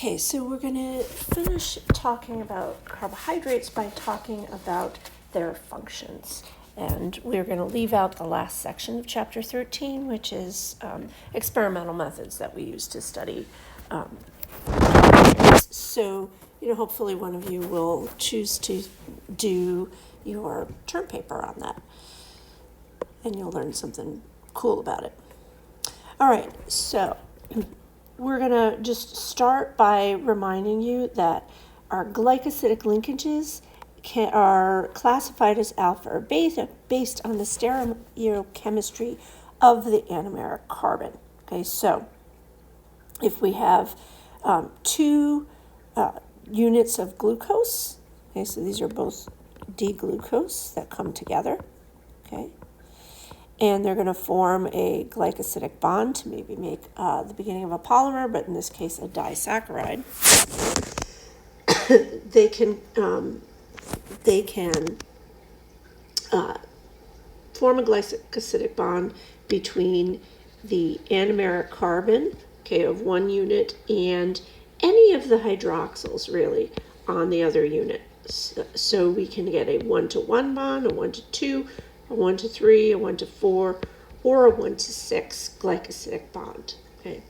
Okay, so we're going to finish talking about carbohydrates by talking about their functions. And we're going to leave out the last section of chapter 13, which is experimental methods that we use to study carbohydrates. So, hopefully one of you will choose to do your term paper on that, and you'll learn something cool about it. All right, so we're going to just start by reminding you that our glycosidic linkages are classified as alpha or beta based on the stereochemistry of the anomeric carbon. Okay, so if we have two units of glucose, okay, so these are both D-glucose that come together, okay, and they're going to form a glycosidic bond to maybe make the beginning of a polymer, but in this case a disaccharide. They can form a glycosidic bond between the anomeric carbon, okay, of one unit and any of the hydroxyls really on the other unit. So we can get a 1-to-1 bond, a 1-to-2, a 1-to-3, a 1-to-4, or a 1-to-6 glycosidic bond. Okay.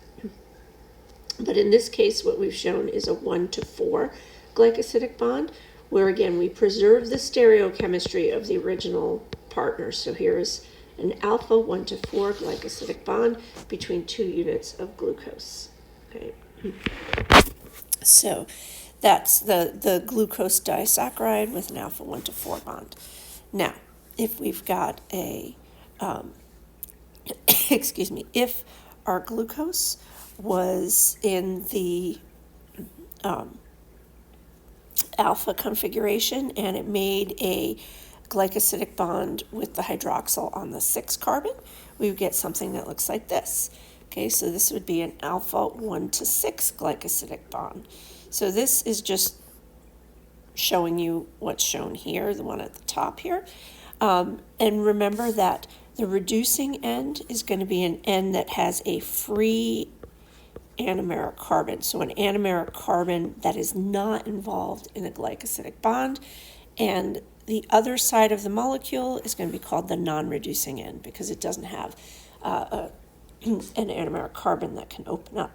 But in this case, what we've shown is a 1-to-4 glycosidic bond, where again we preserve the stereochemistry of the original partners. So here is an alpha 1-to-4 glycosidic bond between two units of glucose. Okay. So that's the glucose disaccharide with an alpha 1-to-4 bond. Now, if we've got a, if our glucose was in the alpha configuration and it made a glycosidic bond with the hydroxyl on the 6 carbon, we would get something that looks like this. Okay, so this would be an alpha 1-to-6 glycosidic bond. So this is just showing you what's shown here, the one at the top here. And remember that the reducing end is going to be an end that has a free anomeric carbon. So an anomeric carbon that is not involved in a glycosidic bond. And the other side of the molecule is going to be called the non-reducing end because it doesn't have an anomeric carbon that can open up.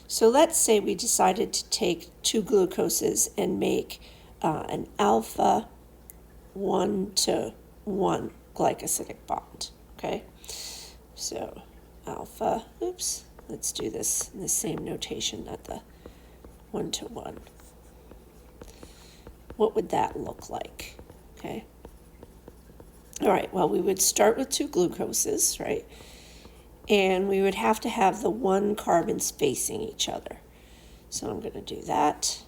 So let's say we decided to take two glucoses and make an alpha 1-to-1 glycosidic bond, okay? So alpha, let's do this in the same notation at the 1-to-1. What would that look like, okay? All right, well, we would start with two glucoses, right? And we would have to have the one carbon spacing each other. So I'm going to do that.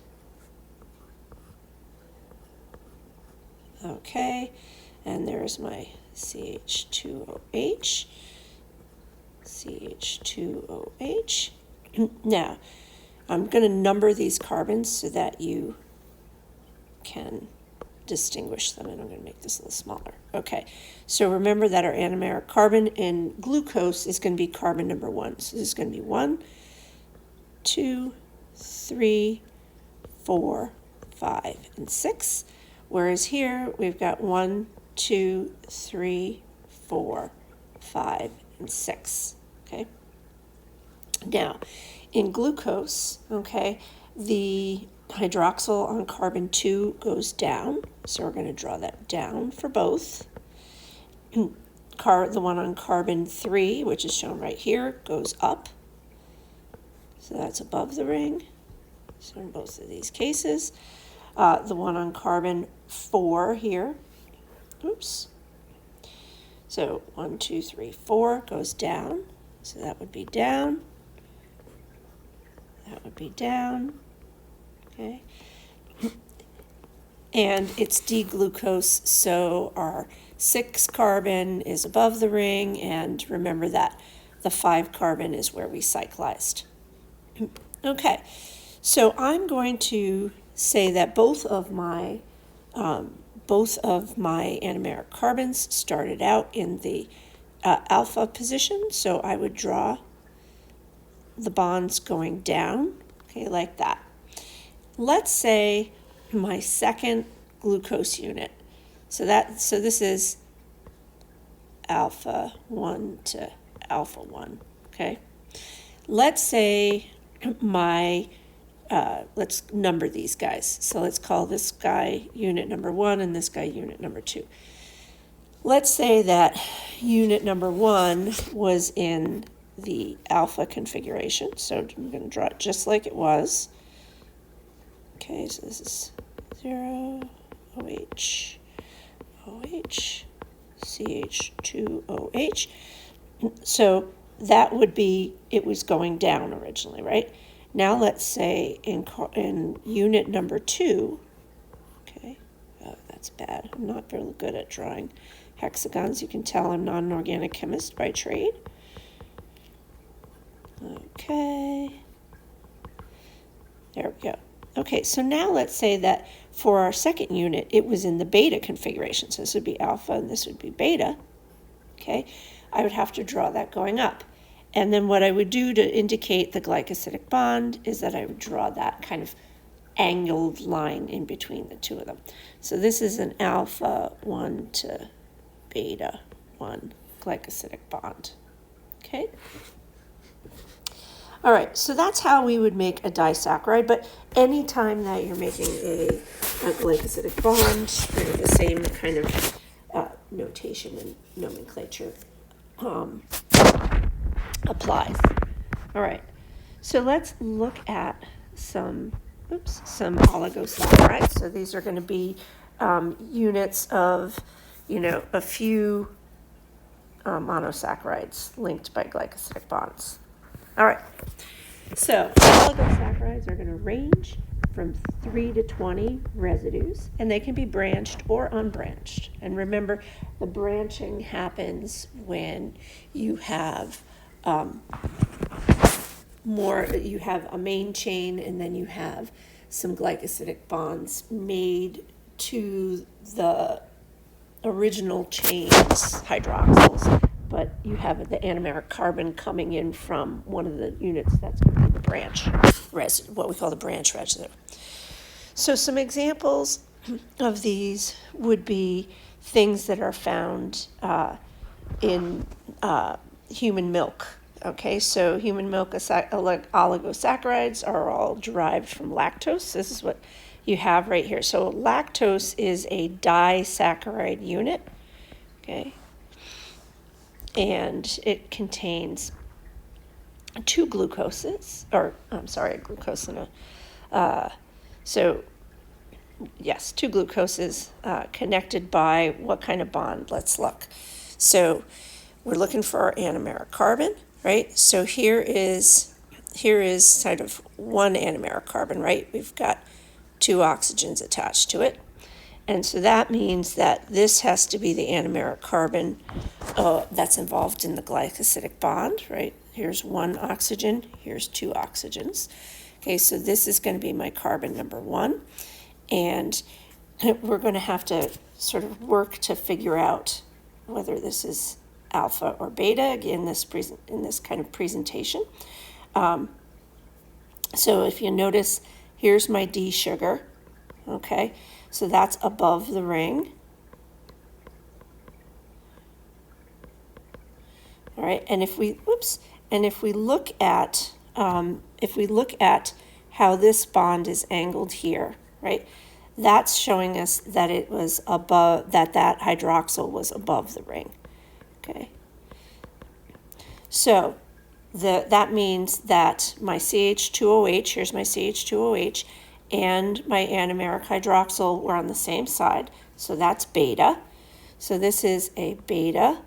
Okay, and there's my CH2OH. CH2OH. Now, I'm going to number these carbons so that you can distinguish them, and I'm going to make this a little smaller. Okay, so remember that our anomeric carbon in glucose is going to be carbon number 1. So this is going to be 1, 2, 3, 4, 5, and 6. Whereas here we've got 1, 2, 3, 4, 5, and 6. Okay. Now, in glucose, okay, the hydroxyl on carbon 2 goes down, so we're going to draw that down for both. The one on carbon 3, which is shown right here, goes up. So that's above the ring. So in both of these cases, the one on carbon 4 here, so 1, 2, 3, 4 goes down. So that would be down. That would be down. Okay. And it's D-glucose, so our 6 carbon is above the ring, and remember that the 5 carbon is where we cyclized. Okay, so I'm going to say that both of my anomeric carbons started out in the alpha position, so I would draw the bonds going down, okay, like that. Let's say my second glucose unit. So this is alpha 1 to alpha 1, okay? Let's say let's number these guys. So let's call this guy unit number 1 and this guy unit number 2. Let's say that unit number 1 was in the alpha configuration. So I'm going to draw it just like it was. Okay, so this is 0, OH, OH, CH2OH. So that would be, it was going down originally, right? Now let's say in unit number 2, okay, oh, that's bad. I'm not very good at drawing hexagons. You can tell I'm not an organic chemist by trade. Okay, there we go. Okay, so now let's say that for our second unit, it was in the beta configuration. So this would be alpha and this would be beta. Okay, I would have to draw that going up. And then what I would do to indicate the glycosidic bond is that I would draw that kind of angled line in between the two of them. So this is an alpha 1 to beta 1 glycosidic bond. Okay? All right, so that's how we would make a disaccharide, but anytime that you're making a glycosidic bond, the same kind of notation and nomenclature applies. All right, so let's look at some oligosaccharides. So these are going to be units of, a few monosaccharides linked by glycosidic bonds. All right, so oligosaccharides are going to range from 3 to 20 residues, and they can be branched or unbranched. And remember, the branching happens when you have you have a main chain, and then you have some glycosidic bonds made to the original chain's hydroxyls, but you have the anomeric carbon coming in from one of the units that's going to be the branch residue, what we call the branch residue. So some examples of these would be things that are found in human milk. Okay, so human milk oligosaccharides are all derived from lactose. This is what you have right here. So lactose is a disaccharide unit, okay, and it contains two glucoses, or I'm sorry, a glucose and two glucoses connected by what kind of bond? Let's look. So we're looking for our anomeric carbon, right? So here is sort of one anomeric carbon, right? We've got two oxygens attached to it. And so that means that this has to be the anomeric carbon that's involved in the glycosidic bond, right? Here's one oxygen, here's two oxygens. Okay, so this is going to be my carbon number 1. And we're going to have to sort of work to figure out whether this is alpha or beta, again, in this kind of presentation. So if you notice, here's my D sugar, okay? So that's above the ring. All right, and if we look at how this bond is angled here, right? That's showing us that it was above, that hydroxyl was above the ring. Okay. So that means that my CH2OH, here's my CH2OH, and my anomeric hydroxyl were on the same side. So that's beta. So this is a beta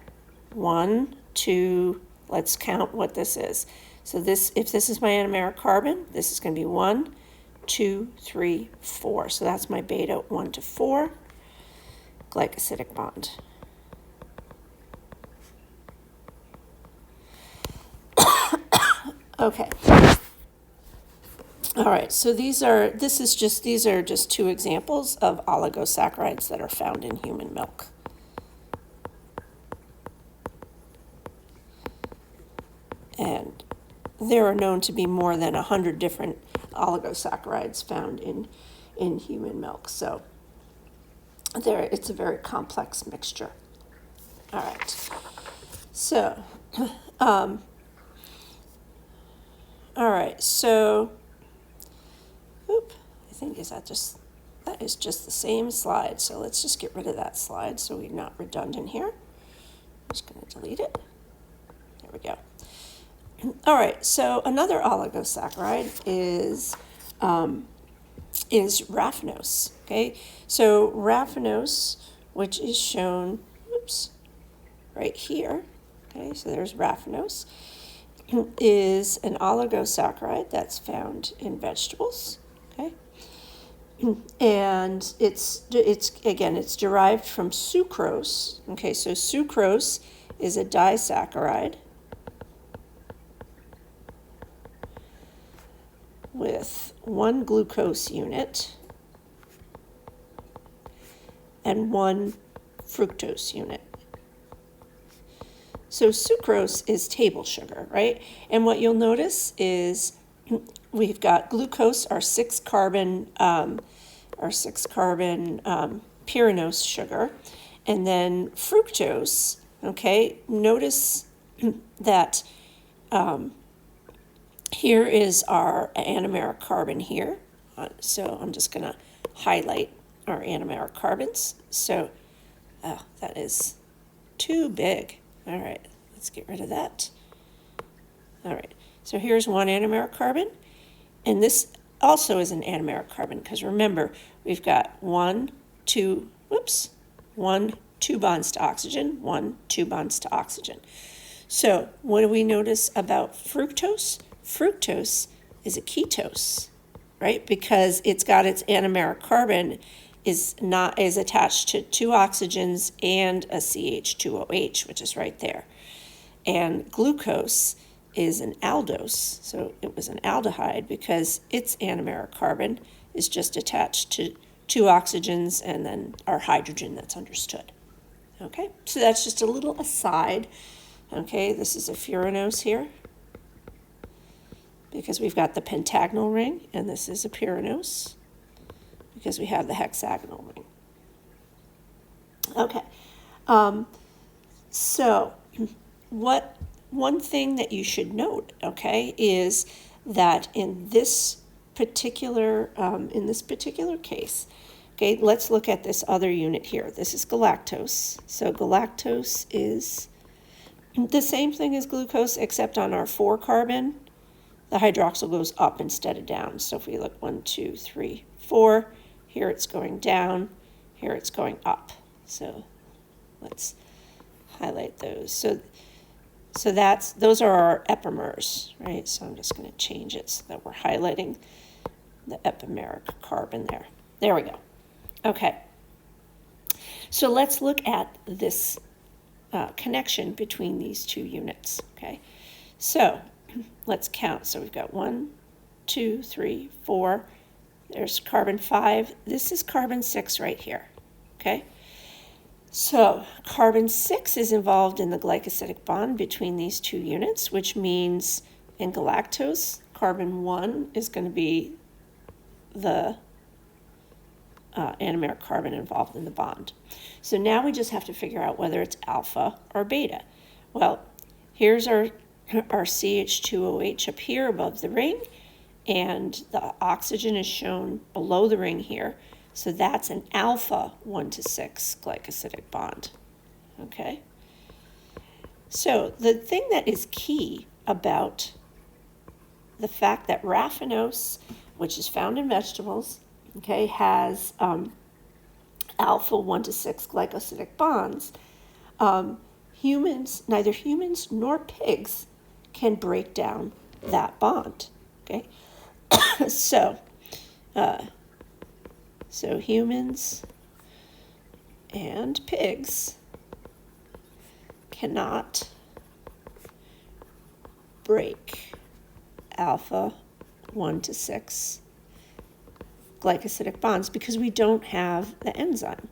1, 2, let's count what this is. So if this is my anomeric carbon, this is going to be 1, 2, 3, 4. So that's my beta 1 to 4 glycosidic bond. Okay. All right, so these are just two examples of oligosaccharides that are found in human milk. And there are known to be more than 100 different oligosaccharides found in human milk. So it's a very complex mixture. All right. So, all right. So, I think that is just the same slide. So let's just get rid of that slide so we're not redundant here. I'm just going to delete it. There we go. All right. So another oligosaccharide is raffinose. Okay. So raffinose, which is shown, right here. Okay. So there's raffinose, is an oligosaccharide that's found in vegetables. Okay. And it's derived from sucrose. Okay, so sucrose is a disaccharide with one glucose unit and one fructose unit. So sucrose is table sugar, right? And what you'll notice is we've got glucose, our six carbon pyranose sugar, and then fructose. Okay, notice that here is our anomeric carbon here. So I'm just going to highlight our anomeric carbons. So that is too big. All right, let's get rid of that. All right, so here's one anomeric carbon, and this also is an anomeric carbon, because remember, we've got 1, 2 bonds to oxygen, 1, 2 bonds to oxygen. So what do we notice about fructose? Fructose is a ketose, right? Because it's got its anomeric carbon is attached to 2 oxygens and a CH2OH, which is right there. And glucose is an aldose, so it was an aldehyde because its anomeric carbon is just attached to 2 oxygens and then our hydrogen that's understood. Okay, so that's just a little aside. Okay, this is a furanose here because we've got the pentagonal ring, and this is a pyranose because we have the hexagonal ring. Okay, so one thing that you should note, okay, is that in this particular case, okay, let's look at this other unit here. This is galactose. So galactose is the same thing as glucose, except on our 4 carbon, the hydroxyl goes up instead of down. So if we look 1, 2, 3, 4, here it's going down, here it's going up. So let's highlight those. So those are our epimers, right? So I'm just going to change it so that we're highlighting the epimeric carbon there. There we go. Okay. So let's look at this connection between these 2 units. Okay. So let's count. So we've got 1, 2, 3, 4. There's carbon 5. This is carbon 6 right here. Okay. So carbon 6 is involved in the glycosidic bond between these 2 units, which means in galactose, carbon 1 is going to be the anomeric carbon involved in the bond. So now we just have to figure out whether it's alpha or beta. Well, here's our CH2OH up here above the ring, and the oxygen is shown below the ring here. So that's an alpha 1 to 6 glycosidic bond. Okay? So the thing that is key about the fact that raffinose, which is found in vegetables, okay, has alpha 1 to 6 glycosidic bonds, neither humans nor pigs can break down that bond. Okay? So humans and pigs cannot break alpha 1 to 6 glycosidic bonds because we don't have the enzyme.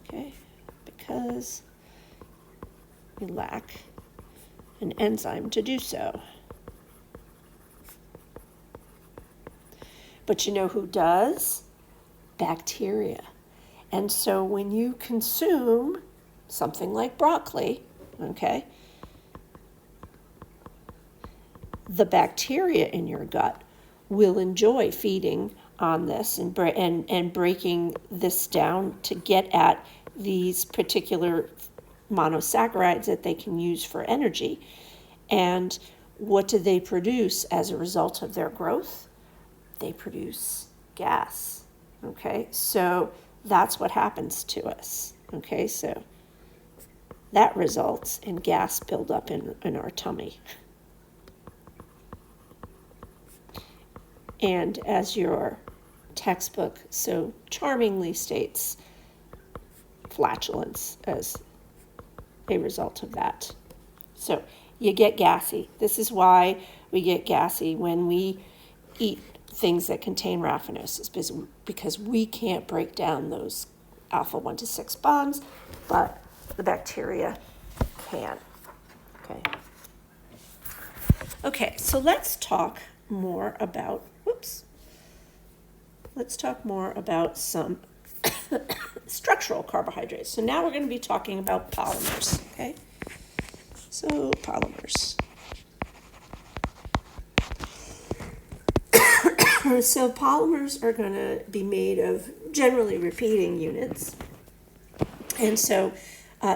Okay, because we lack an enzyme to do so. But you know who does? Bacteria. And so when you consume something like broccoli, okay, the bacteria in your gut will enjoy feeding on this and breaking this down to get at these particular monosaccharides that they can use for energy. And what do they produce as a result of their growth? They produce gas. Okay, so that's what happens to us. Okay, so that results in gas buildup in our tummy. And as your textbook so charmingly states, flatulence as a result of that. So you get gassy. This is why we get gassy when we eat things that contain raffinosis, because we can't break down those alpha 1 to 6 bonds, but the bacteria can. Okay, so let's talk more about some structural carbohydrates. So now we're going to be talking about polymers, okay? So polymers. So polymers are going to be made of generally repeating units. And so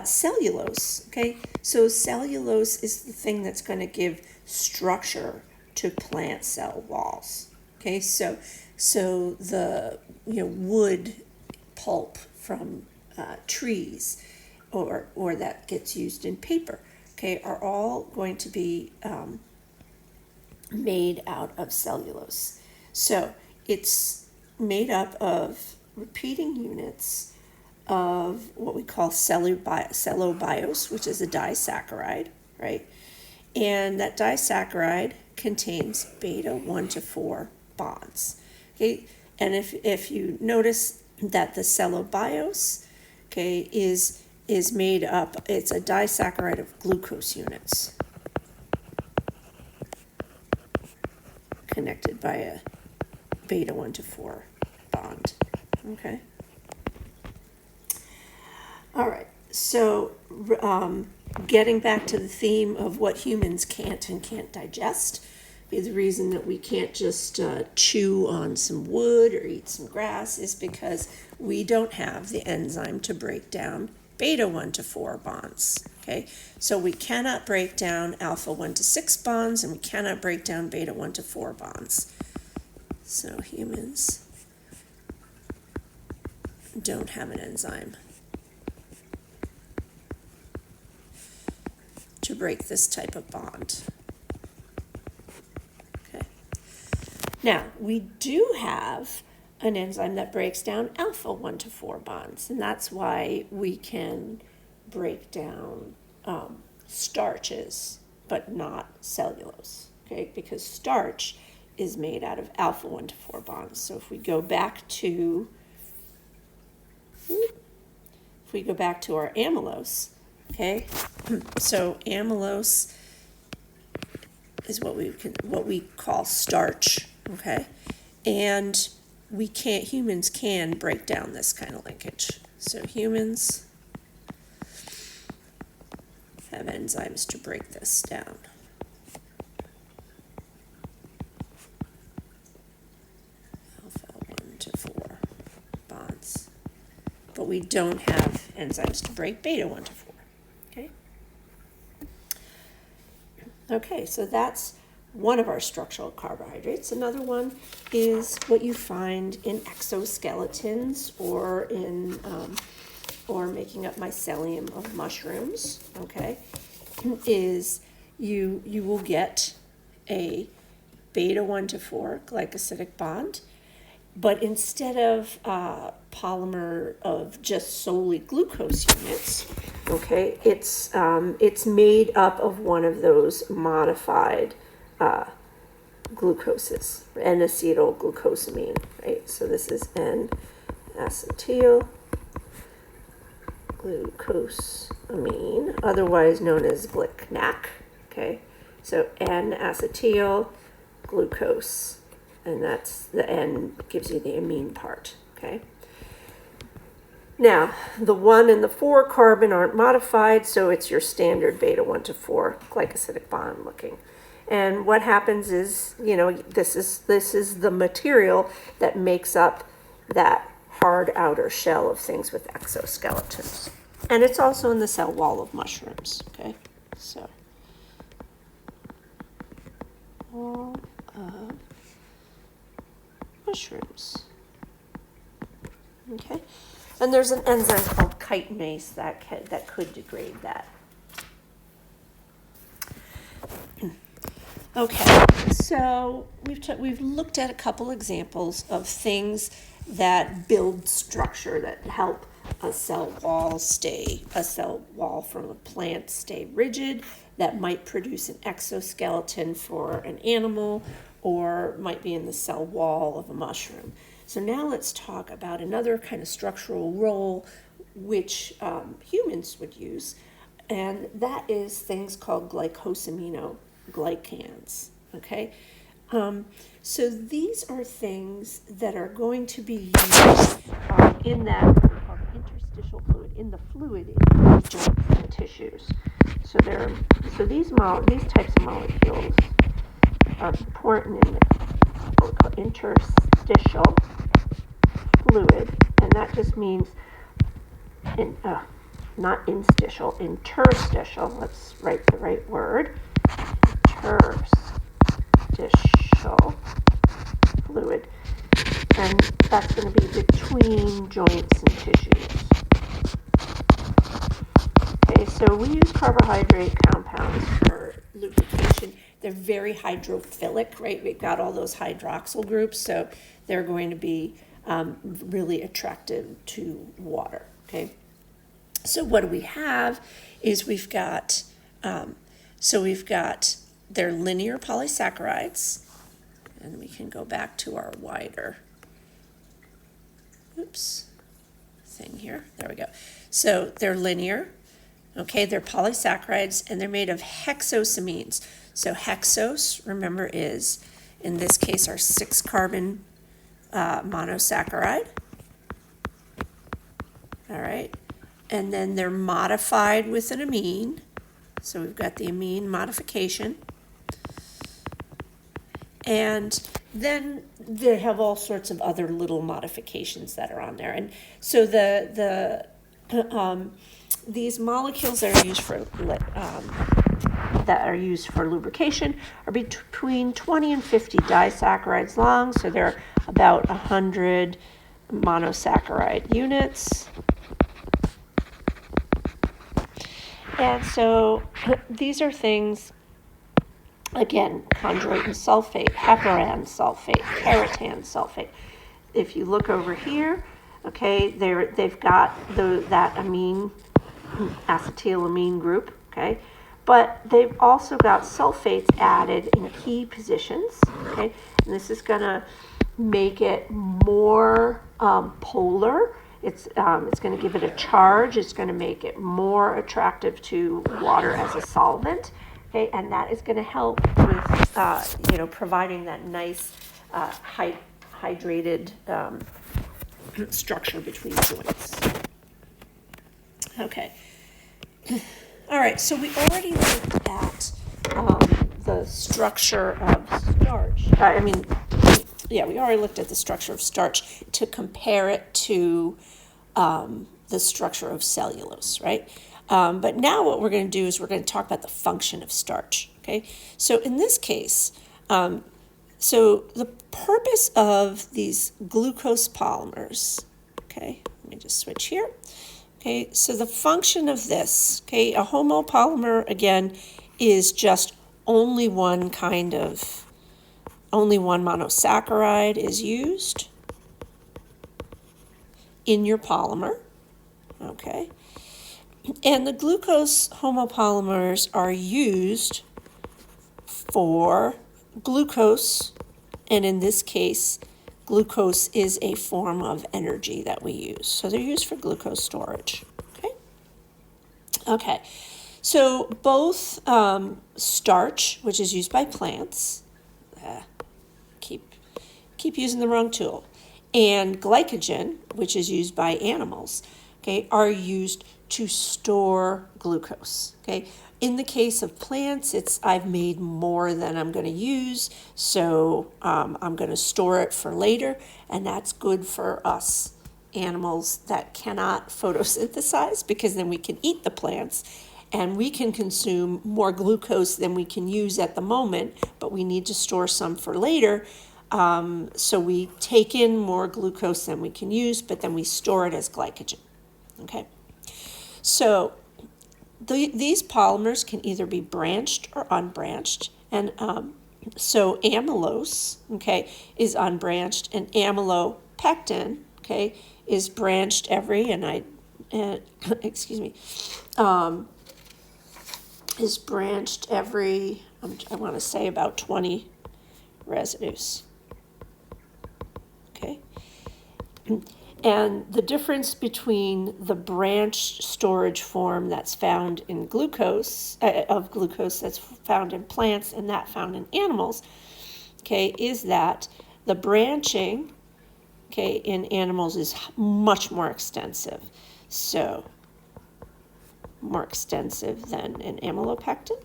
cellulose, okay? So cellulose is the thing that's going to give structure to plant cell walls, okay? So the wood pulp from trees or that gets used in paper, okay, are all going to be made out of cellulose. So it's made up of repeating units of what we call cellobiose, which is a disaccharide, right? And that disaccharide contains beta 1 to 4 bonds, okay? And if you notice that the cellobiose, okay, is made up, it's a disaccharide of glucose units connected by a beta 1 to 4 bond, okay? All right, so getting back to the theme of what humans can't digest, the reason that we can't just chew on some wood or eat some grass is because we don't have the enzyme to break down beta 1 to 4 bonds, okay? So we cannot break down alpha 1 to 6 bonds, and we cannot break down beta 1 to 4 bonds. So humans don't have an enzyme to break this type of bond. Okay. Now, we do have an enzyme that breaks down alpha 1 to 4 bonds, and that's why we can break down starches, but not cellulose, okay? Because starch is made out of alpha 1 to 4 bonds. So if we go back to our amylose, okay? So amylose is what we call starch, okay? And humans can break down this kind of linkage. So humans have enzymes to break this down. Alpha 1 to 4 bonds. But we don't have enzymes to break beta 1 to 4. Okay? Okay, so that's one of our structural carbohydrates. Another one is what you find in exoskeletons or in or making up mycelium of mushrooms, okay, is you will get a beta 1 to 4 glycosidic bond, but instead of polymer of just solely glucose units, okay, it's made up of one of those modified glucoses, N-acetylglucosamine, right? So this is N-acetyl glucosamine, otherwise known as GLIC-NAC, okay? So N-acetyl glucose and that's the N gives you the amine part, okay? Now, the 1 and the 4 carbon aren't modified, so it's your standard beta 1 to 4 glycosidic bond looking. And what happens is, you know, this is the material that makes up that hard outer shell of things with exoskeletons. And it's also in the cell wall of mushrooms, okay? So, wall of mushrooms. Okay? And there's an enzyme called chitinase that could degrade that. Okay, so we've looked at a couple examples of things that build structure, that help a cell wall from a plant stay rigid, that might produce an exoskeleton for an animal, or might be in the cell wall of a mushroom. So now let's talk about another kind of structural role which humans would use, and that is things called glycosaminoglycans, okay? So these are things that are going to be used in that interstitial fluid, in the fluid in joints and tissues. So these types of molecules are important in what we call interstitial fluid, and that just means not interstitial, interstitial. Let's write the right word. Interstitial fluid, and that's going to be between joints and tissues. Okay, so we use carbohydrate compounds for lubrication. They're very hydrophilic, right? We've got all those hydroxyl groups, so they're going to be really attractive to water, okay? So what do we have is we've got their linear polysaccharides, and we can go back to our wider, thing here. There we go. So they're linear, okay? They're polysaccharides, and they're made of hexosamines. So hexose, remember, is, in this case, our 6-carbon monosaccharide. All right. And then they're modified with an amine. So we've got the amine modification. And then they have all sorts of other little modifications that are on there. And so these molecules that are used for lubrication are between 20 and 50 disaccharides long. So they're about 100 monosaccharide units. And so these are things, again, chondroitin sulfate, heparan sulfate, keratan sulfate. If you look over here, okay, they've got that amine, acetylamine group, okay, but they've also got sulfates added in key positions, okay, and this is going to make it more polar. It's going to give it a charge. It's going to make it more attractive to water as a solvent. Okay, and that is going to help with providing that nice hydrated structure between joints. Okay. All right. So we already looked at the structure of starch. We already looked at the structure of starch to compare it to the structure of cellulose, right? But now what we're going to do is we're going to talk about the function of starch, okay? So in this case, so the purpose of these glucose polymers, okay, let me just switch here. Okay, so the function of this, okay, a homopolymer, again, is just only one monosaccharide is used in your polymer, okay? And the glucose homopolymers are used for glucose, and in this case, glucose is a form of energy that we use. So they're used for glucose storage, okay? Okay, so both starch, which is used by plants, keep using the wrong tool. And glycogen, which is used by animals, okay, are used to store glucose, okay. In the case of plants, I've made more than I'm going to use, so I'm going to store it for later, and that's good for us animals that cannot photosynthesize, because then we can eat the plants and we can consume more glucose than we can use at the moment, but we need to store some for later. So we take in more glucose than we can use, but then we store it as glycogen. Okay. So these polymers can either be branched or unbranched. And so amylose, okay, is unbranched, and amylopectin, okay, is branched is branched every, I want to say about 20 residues. Okay. And the difference between the branched storage form that's found in glucose, that's found in plants and that found in animals, okay, is that the branching, okay, in animals is much more extensive. So, more extensive than in amylopectin.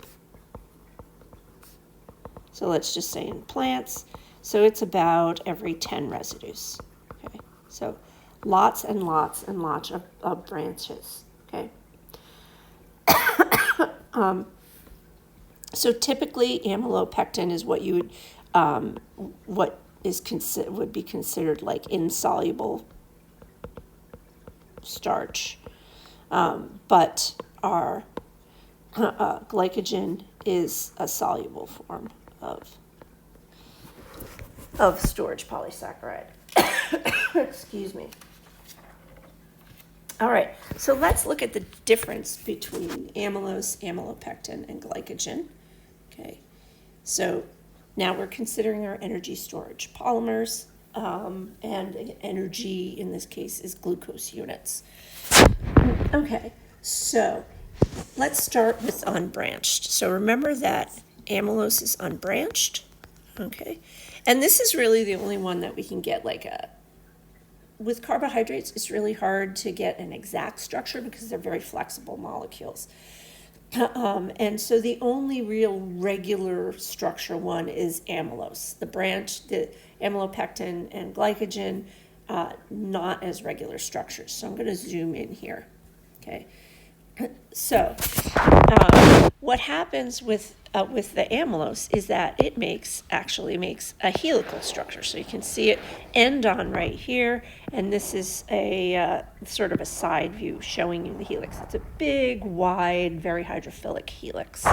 So let's just say in plants. So it's about every 10 residues. Okay, so lots and lots and lots of branches. Okay. So typically amylopectin is what you would would be considered like insoluble starch, but our glycogen is a soluble form of storage polysaccharide. Excuse me. All right, so let's look at the difference between amylose, amylopectin, and glycogen. Okay, so now we're considering our energy storage polymers, and energy in this case is glucose units. Okay, so let's start with unbranched. So remember that amylose is unbranched, okay? And this is really the only one that we can get with carbohydrates, it's really hard to get an exact structure because they're very flexible molecules. And so the only real regular structure one is amylose. The amylopectin and glycogen, not as regular structures. So I'm going to zoom in here. Okay. So what happens with the amylose is that it actually makes a helical structure. So you can see it end on right here, and this is a sort of a side view showing you the helix. It's a big, wide, very hydrophilic helix.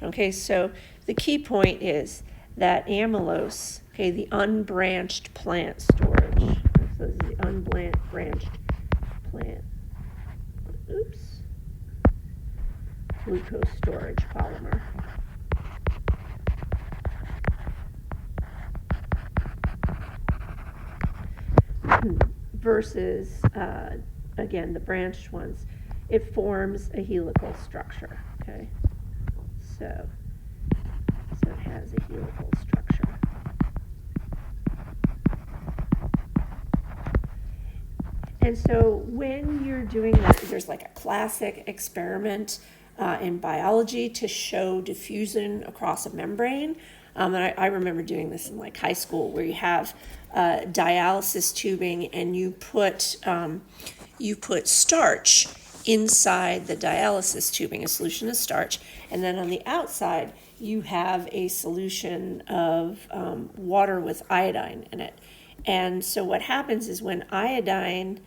Okay, so the key point is that amylose, okay, the unbranched plant storage. So this is the unbranched plant. Oops. Glucose storage polymer. Versus, again, the branched ones, it forms a helical structure, okay? So it has a helical structure. And so when you're doing that, there's like a classic experiment in biology to show diffusion across a membrane. And I remember doing this in like high school, where you have dialysis tubing, and you put starch inside the dialysis tubing, a solution of starch, and then on the outside you have a solution of water with iodine in it. And so what happens is when iodine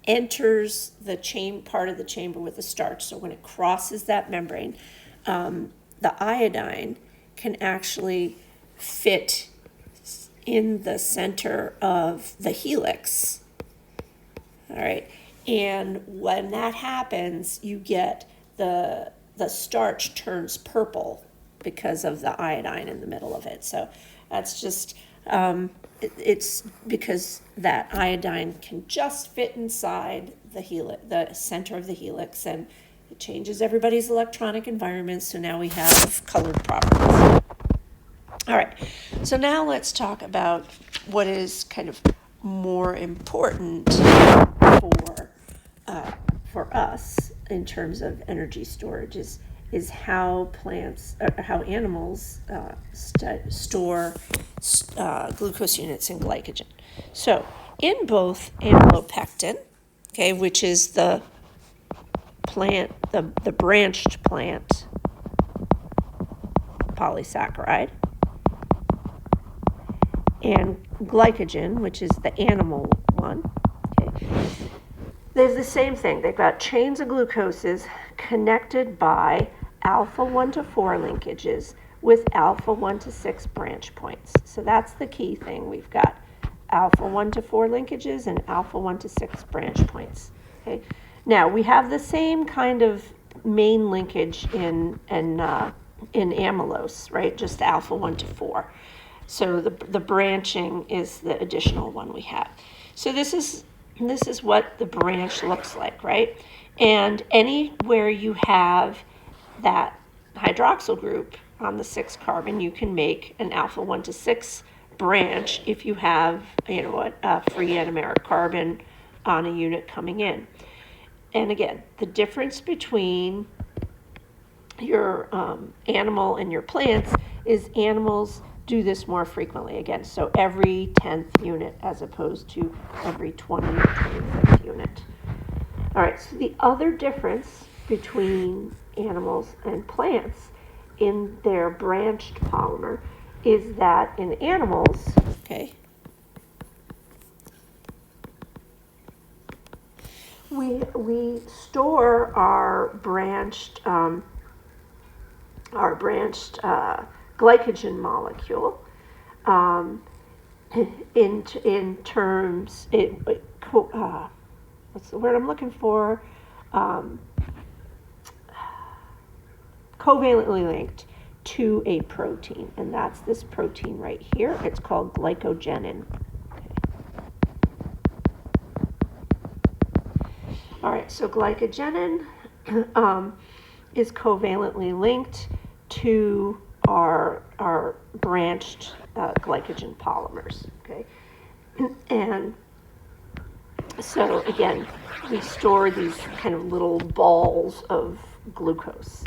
enters the part of the chamber with the starch, so when it crosses that membrane, the iodine can actually fit in the center of the helix. All right, and when that happens, you get the starch turns purple because of the iodine in the middle of it. So that's just it's because that iodine can just fit inside the center of the helix, and it changes everybody's electronic environment. So now we have colored properties. All right, so now let's talk about what is kind of more important for us in terms of energy storage is how plants, how animals store glucose units and glycogen. So in both amylopectin, okay, which is the plant, the branched plant polysaccharide, and glycogen, which is the animal one, okay, there's the same thing. They've got chains of glucoses connected by alpha 1 to 4 linkages with alpha 1 to 6 branch points. So that's the key thing. We've got alpha 1 to 4 linkages and alpha 1 to 6 branch points. Okay. Now we have the same kind of main linkage in amylose, right? Just alpha 1 to 4. So the branching is the additional one we have. So this is what the branch looks like, right? And anywhere you have that hydroxyl group on the 6 carbon, you can make an alpha 1 to 6 branch if you have, a free anomeric carbon on a unit coming in. And again, the difference between your animal and your plants is animals do this more frequently, again, so every 10th unit as opposed to every 20th, 25th unit. All right, so the other difference between animals and plants in their branched polymer is that in animals, okay, we store our branched glycogen molecule in terms, what's the word I'm looking for? Covalently linked to a protein, and that's this protein right here. It's called glycogenin. All right, so glycogenin is covalently linked to our branched glycogen polymers, okay? And so again, we store these kind of little balls of glucose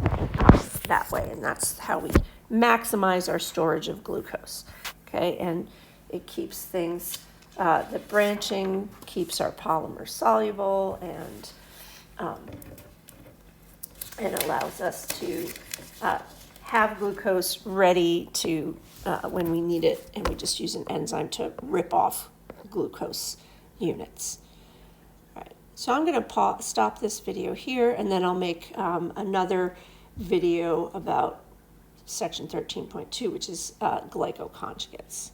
that way, and that's how we maximize our storage of glucose, okay? And it keeps things, the branching keeps our polymers soluble and allows us to have glucose ready to when we need it, and we just use an enzyme to rip off glucose units. All right, so I'm going to stop this video here, and then I'll make another video about section 13.2, which is glycoconjugates.